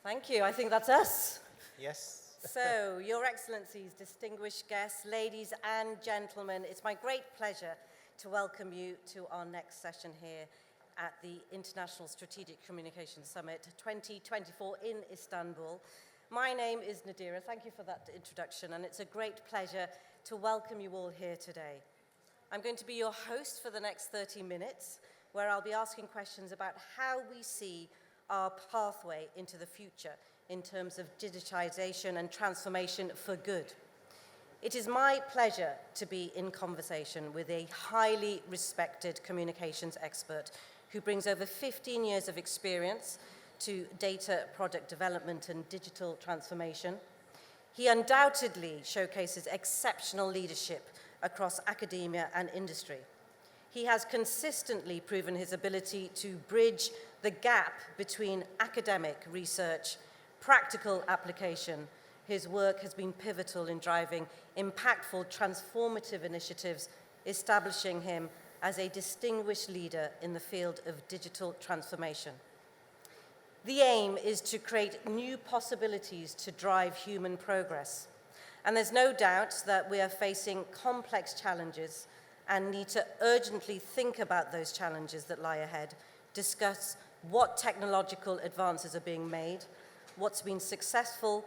Thank you. I think that's us. Yes. So, Your Excellencies, distinguished guests, ladies and gentlemen, it's my great pleasure to welcome you to our next session here at the International Strategic Communications Summit 2024 in Istanbul. My name is Nadira. Thank you for that introduction, and it's a great pleasure to welcome you all here today. I'm going to be your host for the next 30 minutes, where I'll be asking questions about how we see our pathway into the future in terms of digitization and transformation for good. It is my pleasure to be in conversation with a highly respected communications expert who brings over 15 years of experience to data product development and digital transformation. He undoubtedly showcases exceptional leadership across academia and industry. He has consistently proven his ability to bridge the gap between academic research, practical application. His work has been pivotal in driving impactful, transformative initiatives, establishing him as a distinguished leader in the field of digital transformation. The aim is to create new possibilities to drive human progress. And there's no doubt that we are facing complex challenges and need to urgently think about those challenges that lie ahead, discuss what technological advances are being made, what's been successful,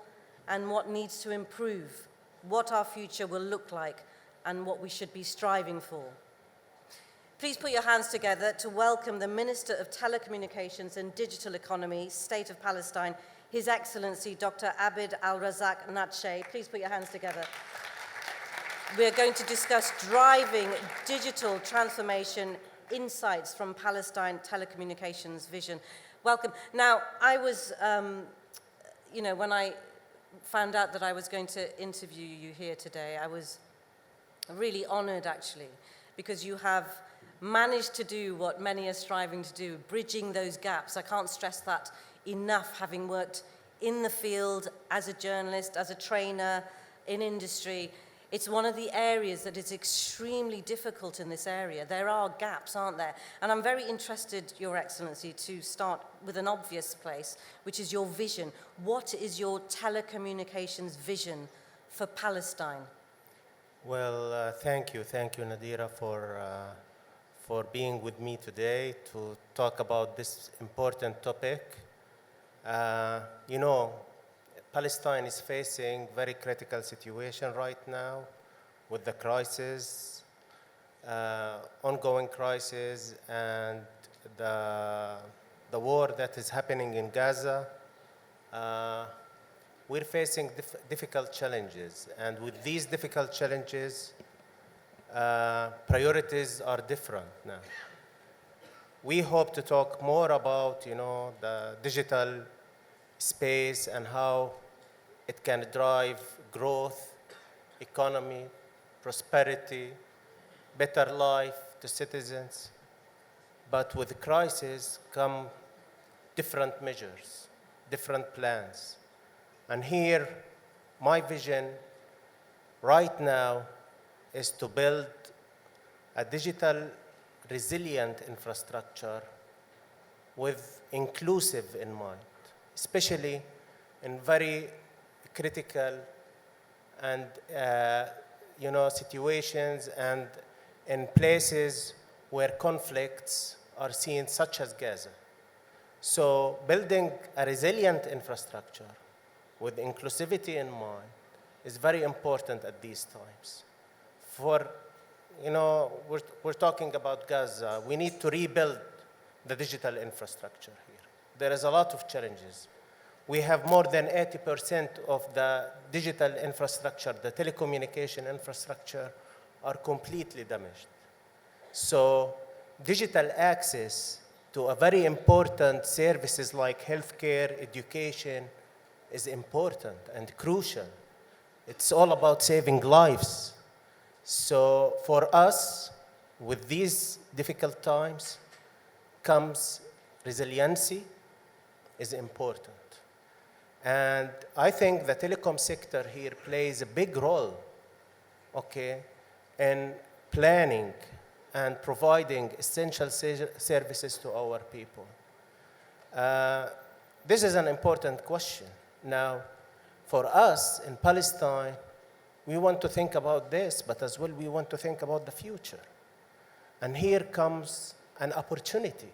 and what needs to improve, what our future will look like, and what we should be striving for. Please put your hands together to welcome the Minister of Telecommunications and Digital Economy, State of Palestine, His Excellency Dr. Abid al-Razak Natشه. Please put your hands together. We're going to discuss driving digital transformation, insights from Palestine telecommunications vision. Welcome. Now, I was, when I found out that I was going to interview you here today, I was really honored, actually, because you have managed to do what many are striving to do, bridging those gaps. I can't stress that enough, having worked in the field as a journalist, as a trainer, in industry. It's one of the areas that is extremely difficult in this area. There are gaps, aren't there? And I'm very interested, Your Excellency, to start with an obvious place, which is your vision. What is your telecommunications vision for Palestine? Well, thank you, Nadira, for being with me today to talk about this important topic. Palestine is facing a very critical situation right now with the crisis, ongoing crisis, and the war that is happening in Gaza. We're facing difficult challenges, and with these difficult challenges, priorities are different now. We hope to talk more about, the digital space and how it can drive growth, economy, prosperity, better life to citizens. But with the crisis come different measures, different plans. And here, my vision right now is to build a digital resilient infrastructure with inclusive in mind, especially in very critical and situations and in places where conflicts are seen, such as Gaza. So building a resilient infrastructure with inclusivity in mind is very important at these times. We're talking about Gaza. We need to rebuild the digital infrastructure here. There is a lot of challenges. We have more than 80% of the digital infrastructure, the telecommunication infrastructure, are completely damaged. So digital access to a very important services like healthcare, education is important and crucial. It's all about saving lives. So for us, with these difficult times, comes resiliency is important. And I think the telecom sector here plays a big role, in planning and providing essential services to our people. this is an important question. Now, for us in Palestine, we want to think about this, but as well we want to think about the future. And here comes an opportunity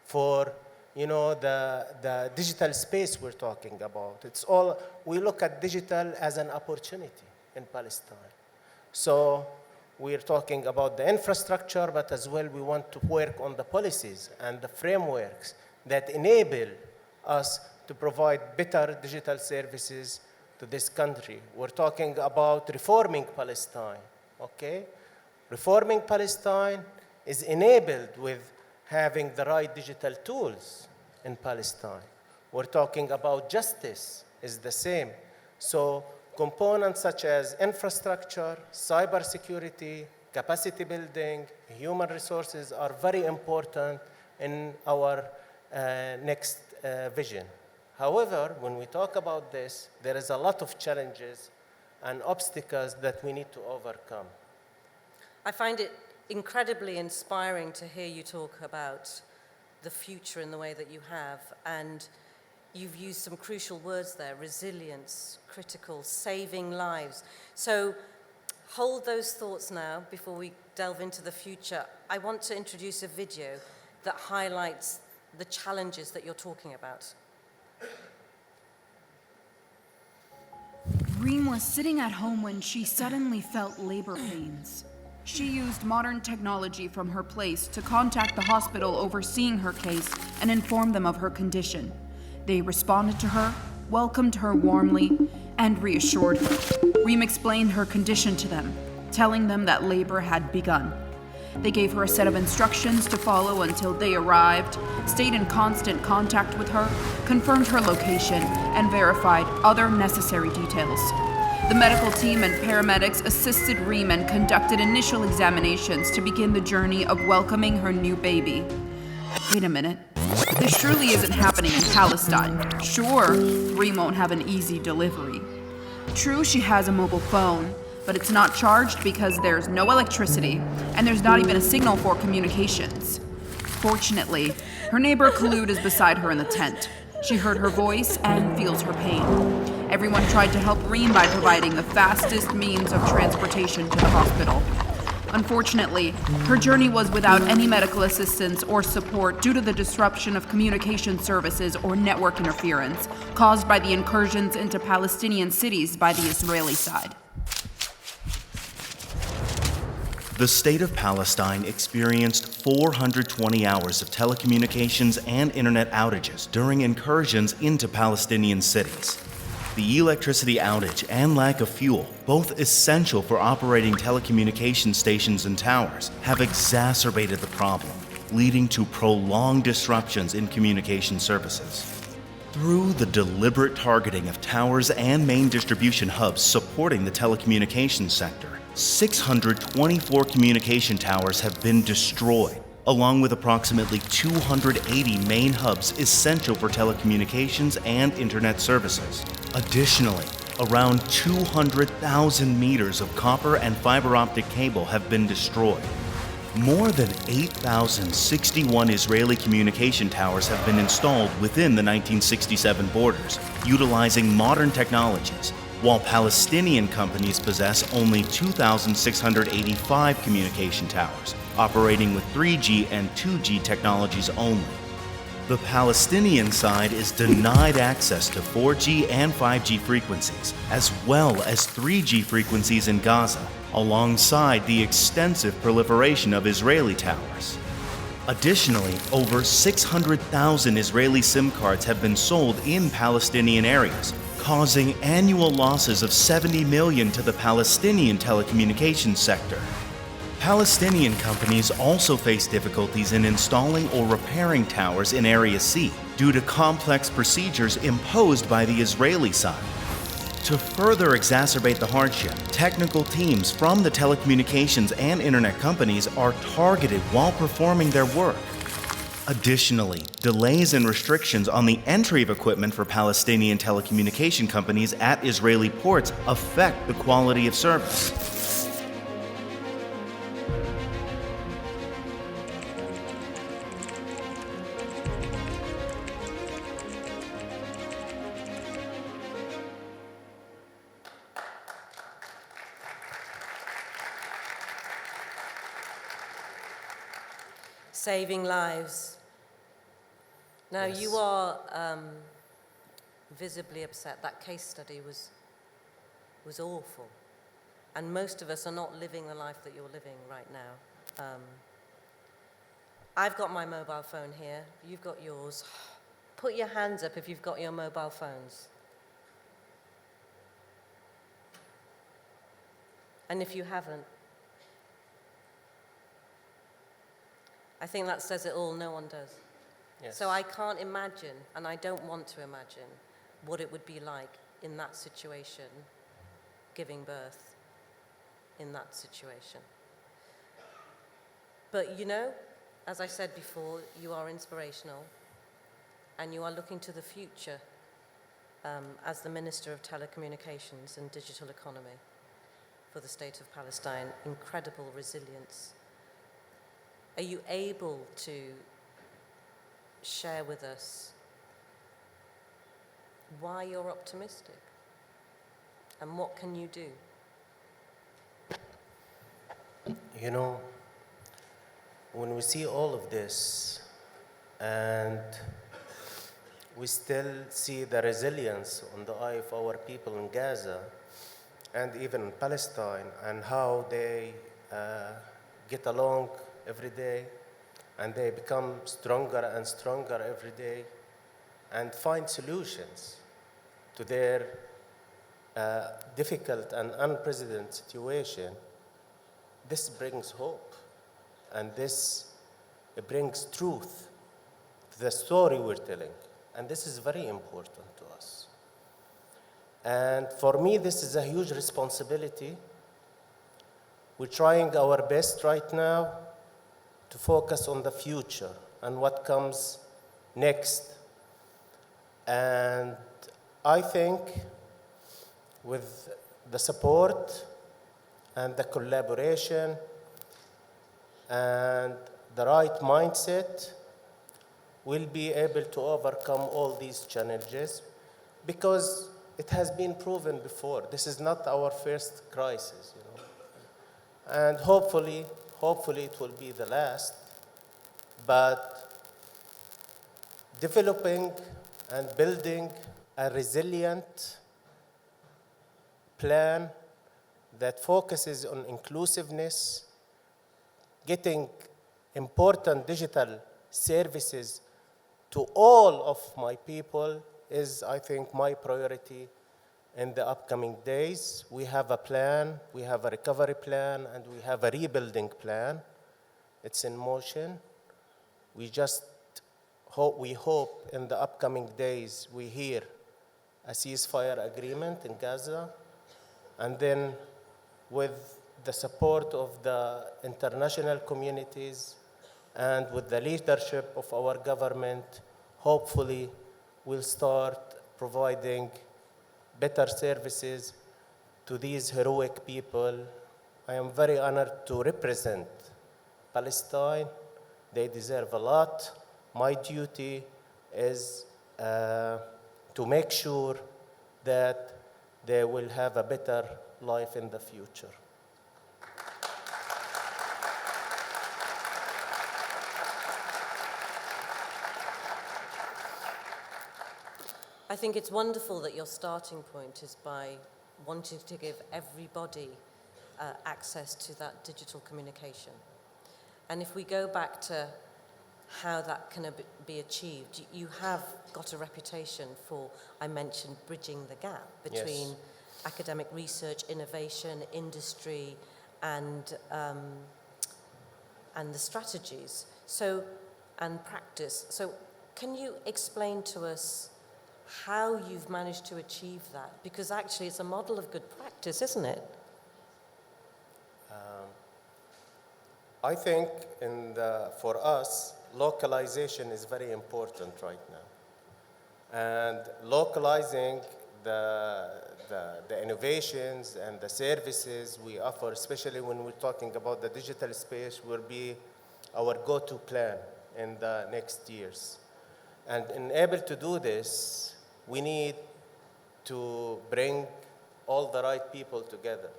for the digital space we're talking about. We look at digital as an opportunity in Palestine. So we're talking about the infrastructure, but as well we want to work on the policies and the frameworks that enable us to provide better digital services to this country. We're talking about reforming Palestine, okay? Reforming Palestine is enabled with having the right digital tools in Palestine. We're talking about justice is the same. So components such as infrastructure, cybersecurity, capacity building, human resources are very important in our next vision. However, when we talk about this, there is a lot of challenges and obstacles that we need to overcome. I find it incredibly inspiring to hear you talk about the future in the way that you have, and you've used some crucial words there: resilience, critical, saving lives. So hold those thoughts now before we delve into the future. I want to introduce a video that highlights the challenges that you're talking about. Reem was sitting at home when she suddenly felt labor pains. She used modern technology from her place to contact the hospital overseeing her case and inform them of her condition. They responded to her, welcomed her warmly, and reassured her. Reem explained her condition to them, telling them that labor had begun. They gave her a set of instructions to follow until they arrived, stayed in constant contact with her, confirmed her location, and verified other necessary details. The medical team and paramedics assisted Reem and conducted initial examinations to begin the journey of welcoming her new baby. Wait a minute. This surely isn't happening in Palestine. Sure, Reem won't have an easy delivery. True, she has a mobile phone, but it's not charged because there's no electricity, and there's not even a signal for communications. Fortunately, her neighbor Khulud is beside her in the tent. She heard her voice and feels her pain. Everyone tried to help Reem by providing the fastest means of transportation to the hospital. Unfortunately, her journey was without any medical assistance or support due to the disruption of communication services or network interference caused by the incursions into Palestinian cities by the Israeli side. The state of Palestine experienced 420 hours of telecommunications and internet outages during incursions into Palestinian cities. The electricity outage and lack of fuel, both essential for operating telecommunication stations and towers, have exacerbated the problem, leading to prolonged disruptions in communication services. Through the deliberate targeting of towers and main distribution hubs supporting the telecommunications sector, 624 communication towers have been destroyed, along with approximately 280 main hubs essential for telecommunications and internet services. Additionally, around 200,000 meters of copper and fiber optic cable have been destroyed. More than 8,061 Israeli communication towers have been installed within the 1967 borders, utilizing modern technologies, while Palestinian companies possess only 2,685 communication towers, operating with 3G and 2G technologies only. The Palestinian side is denied access to 4G and 5G frequencies, as well as 3G frequencies in Gaza, alongside the extensive proliferation of Israeli towers. Additionally, over 600,000 Israeli SIM cards have been sold in Palestinian areas, causing annual losses of $70 million to the Palestinian telecommunications sector. Palestinian companies also face difficulties in installing or repairing towers in Area C due to complex procedures imposed by the Israeli side. To further exacerbate the hardship, technical teams from the telecommunications and internet companies are targeted while performing their work. Additionally, delays and restrictions on the entry of equipment for Palestinian telecommunication companies at Israeli ports affect the quality of service. saving lives. Now, Yes. you are visibly upset. That case study was awful. And most of us are not living the life that you're living right now. I've got my mobile phone here. You've got yours. Put your hands up if you've got your mobile phones. And if you haven't, I think that says it all. No one does. Yes. So I can't imagine, and I don't want to imagine, what it would be like in that situation, giving birth in that situation. But you know, as I said before, you are inspirational, and you are looking to the future as the Minister of Telecommunications and Digital Economy for the State of Palestine. Incredible resilience. Are you able to share with us why you're optimistic and what can you do? You know, when we see all of this and we still see the resilience on the eye of our people in Gaza and even in Palestine and how they get along every day and they become stronger and stronger every day and find solutions to their difficult and unprecedented situation, this brings hope and this brings truth to the story we're telling. And this is very important to us. And for me, this is a huge responsibility. We're trying our best right now to focus on the future and what comes next. And I think with the support and the collaboration and the right mindset, we'll be able to overcome all these challenges because it has been proven before. This is not our first crisis, you know. And hopefully it will be the last. But developing and building a resilient plan that focuses on inclusiveness, getting important digital services to all of my people is, I think, my priority in the upcoming days. We have a plan, we have a recovery plan, and we have a rebuilding plan. It's in motion. We hope in the upcoming days we hear a ceasefire agreement in Gaza, and then with the support of the international communities and with the leadership of our government, hopefully we'll start providing better services to these heroic people. I am very honored to represent Palestine. They deserve a lot. My duty is to make sure that they will have a better life in the future. I think it's wonderful that your starting point is by wanting to give everybody access to that digital communication. And if we go back to how that can be achieved, you have got a reputation for, I mentioned, bridging the gap between Yes. academic research, innovation, industry, and the strategies, and practice. So can you explain to us how you've managed to achieve that? Because actually it's a model of good practice, isn't it? I think for us, localization is very important right now. And localizing the innovations and the services we offer, especially when we're talking about the digital space, will be our go-to plan in the next years. And in able to do this, we need to bring all the right people together.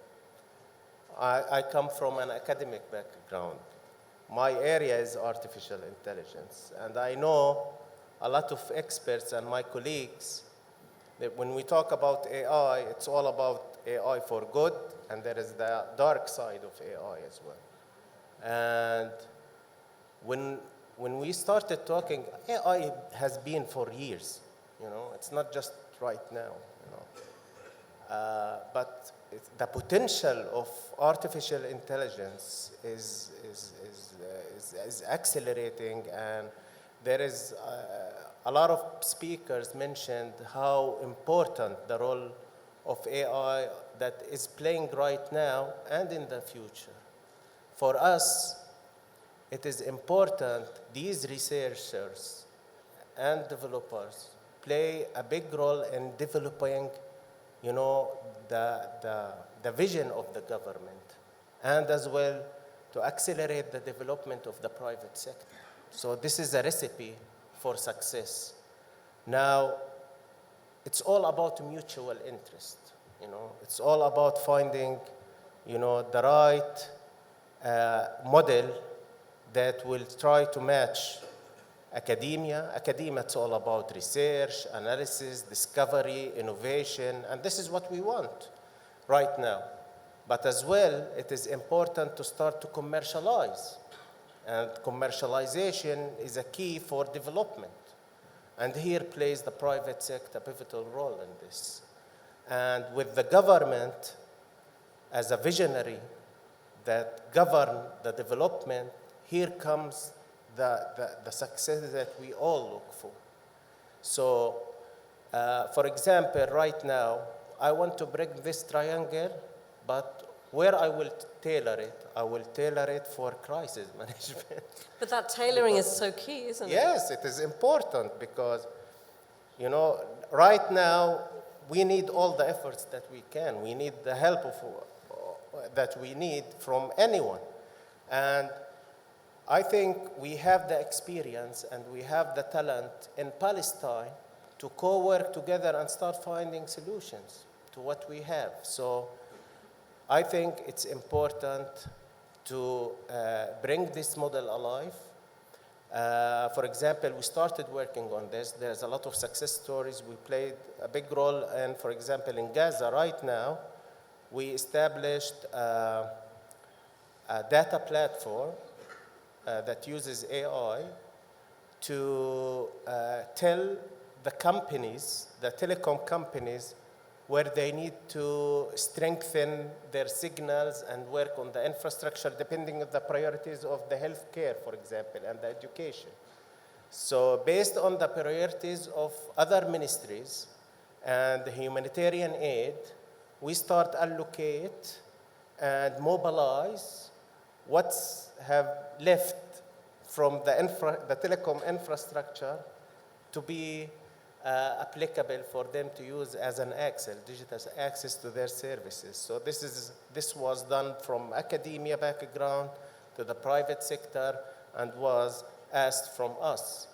I come from an academic background, my area is artificial intelligence. And I know a lot of experts and my colleagues that when we talk about AI, it's all about AI for good, and there is the dark side of AI as well. And when we started talking, AI has been for years, it's not just right now, but the potential of artificial intelligence is accelerating, and there is a lot of speakers mentioned how important the role of AI that is playing right now and in the future. For us, it is important these researchers and developers play a big role in developing, the vision of the government, and as well to accelerate the development of the private sector. So this is a recipe for success. Now, it's all about mutual interest. It's all about finding, the right model that will try to match academia. Academia, it's all about research, analysis, discovery, innovation, and this is what we want right now. But as well, it is important to start to commercialize. And commercialization is a key for development. And here plays the private sector a pivotal role in this. And with the government as a visionary that govern the development, here comes the success that we all look for. So, for example, right now, I want to bring this triangle, but where I will tailor it for crisis management. But that tailoring is so key, isn't it? Yes, it is important because, right now, we need all the efforts that we can. We need the help that we need from anyone. And I think we have the experience and we have the talent in Palestine to co-work together and start finding solutions to what we have. So I think it's important to bring this model alive. For example, we started working on this. There's a lot of success stories. We played a big role, and for example, in Gaza right now, we established a data platform that uses AI to tell the companies, the telecom companies, where they need to strengthen their signals and work on the infrastructure depending on the priorities of the healthcare, for example, and the education. So based on the priorities of other ministries and the humanitarian aid, we start allocate and mobilize what's have left from the telecom infrastructure to be applicable for them to use as an digital access to their services. So this was done from academia background to the private sector and was asked from us.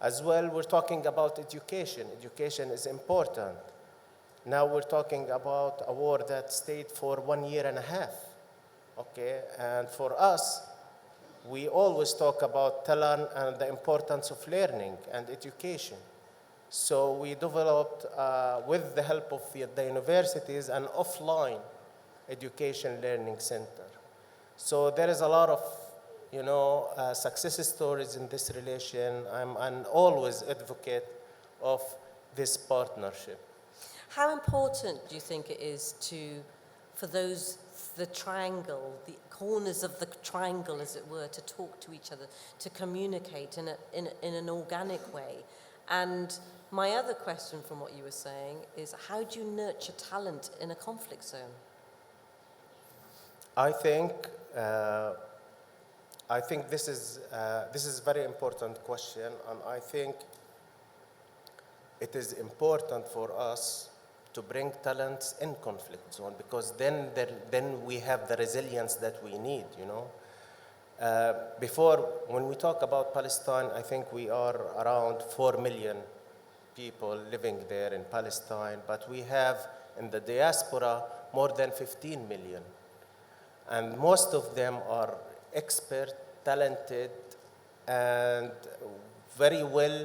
As well, we're talking about education. Education is important. Now we're talking about a war that stayed for 1 year and a half, okay? And for us, we always talk about talent and the importance of learning and education. So we developed, with the help of the universities, an offline education learning center. So there is a lot of, success stories in this relation. I'm an always advocate of this partnership. How important do you think it is for the triangle, the corners of the triangle, as it were, to talk to each other, to communicate in an organic way? And my other question from what you were saying is, how do you nurture talent in a conflict zone? I think this is a very important question, and I think it is important for us to bring talents in conflict zone, because then we have the resilience that we need, Before, when we talk about Palestine, I think we are around 4 million people living there in Palestine, but we have in the diaspora more than 15 million. And most of them are expert talented, and very well,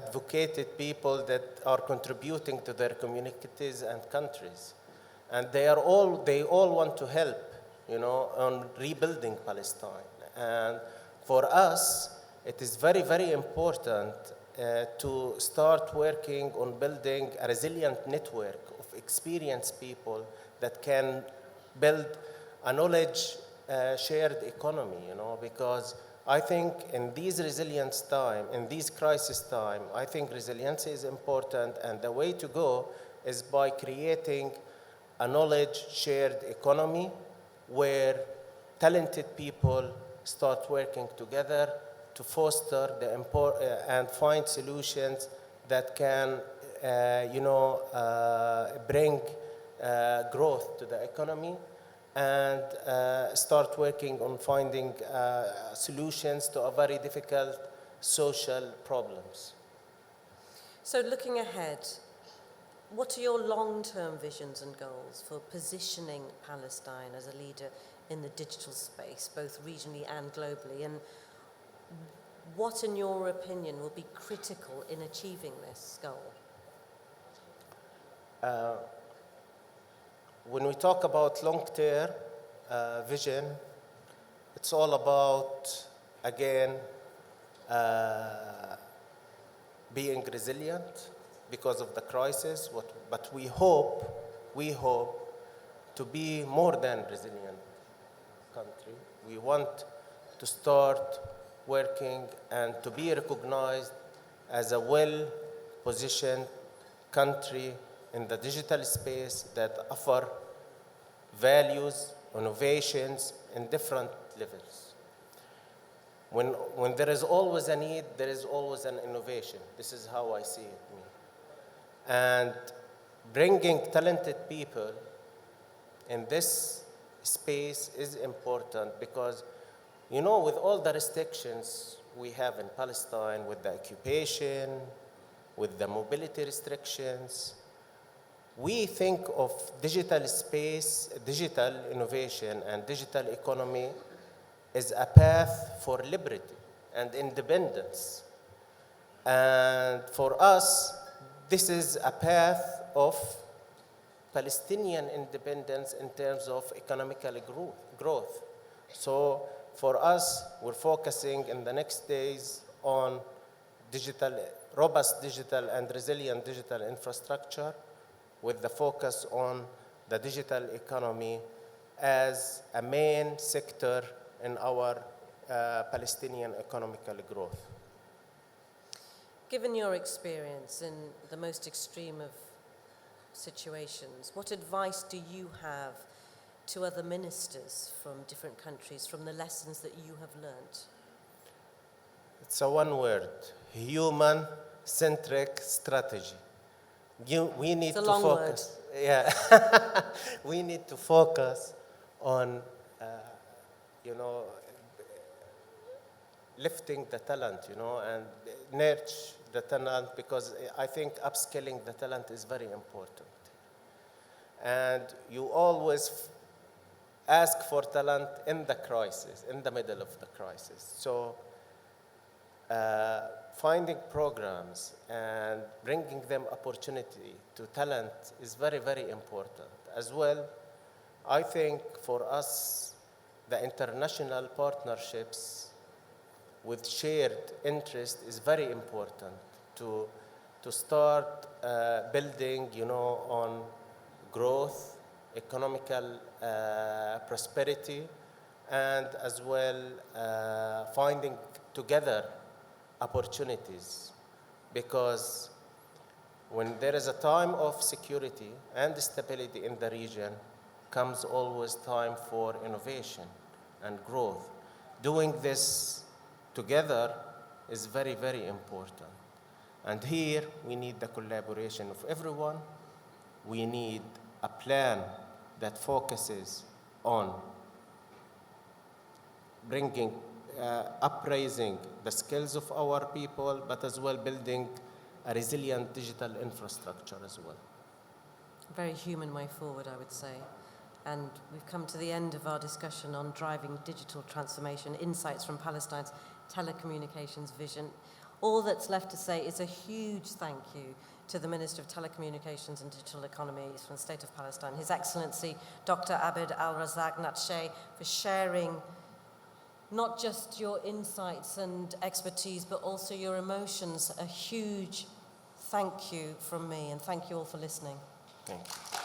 advocated people that are contributing to their communities and countries. And they all want to help, on rebuilding Palestine. And for us, it is very, very important to start working on building a resilient network of experienced people that can build a knowledge shared economy, because I think in these resilience time, in these crisis time, I think resilience is important, and the way to go is by creating a knowledge shared economy where talented people start working together to foster and find solutions that can, bring growth to the economy, and start working on finding solutions to a very difficult social problems. So looking ahead, what are your long-term visions and goals for positioning Palestine as a leader in the digital space, both regionally and globally? And what, in your opinion, will be critical in achieving this goal? When we talk about long-term vision, it's all about, again, being resilient because of the crisis, but we hope to be more than resilient country. We want to start working and to be recognized as a well-positioned country in the digital space that offer values, innovations in different levels. When there is always a need, there is always an innovation. This is how I see it. And bringing talented people in this space is important because, with all the restrictions we have in Palestine, with the occupation, with the mobility restrictions, we think of digital space, digital innovation, and digital economy as a path for liberty and independence. And for us, this is a path of Palestinian independence in terms of economical growth. So for us, we're focusing in the next days on robust digital and resilient digital infrastructure with the focus on the digital economy as a main sector in our Palestinian economical growth. Given your experience in the most extreme of situations, what advice do you have to other ministers from different countries from the lessons that you have learned? It's a one word: human-centric strategy. We need it's a to long focus. Word. Yeah, we need to focus on, lifting the talent, and nurture the talent, because I think upskilling the talent is very important. And you always ask for talent in the crisis, in the middle of the crisis. So finding programs and bringing them opportunity to talent is very, very important. As well, I think for us, the international partnerships with shared interest is very important to start building, on growth, economical prosperity, and as well finding together opportunities. Because when there is a time of security and stability in the region, comes always time for innovation and growth. Doing this together is very, very important. And here we need the collaboration of everyone. We need a plan that focuses on bringing, upraising the skills of our people, but as well building a resilient digital infrastructure as well. Very human way forward, I would say. And we've come to the end of our discussion on driving digital transformation, insights from Palestine's telecommunications vision. All that's left to say is a huge thank you to the Minister of Telecommunications and Digital Economies from the State of Palestine, His Excellency Dr. Abed al-Razak Natche, for sharing not just your insights and expertise, but also your emotions. A huge thank you from me, and thank you all for listening. Thank you.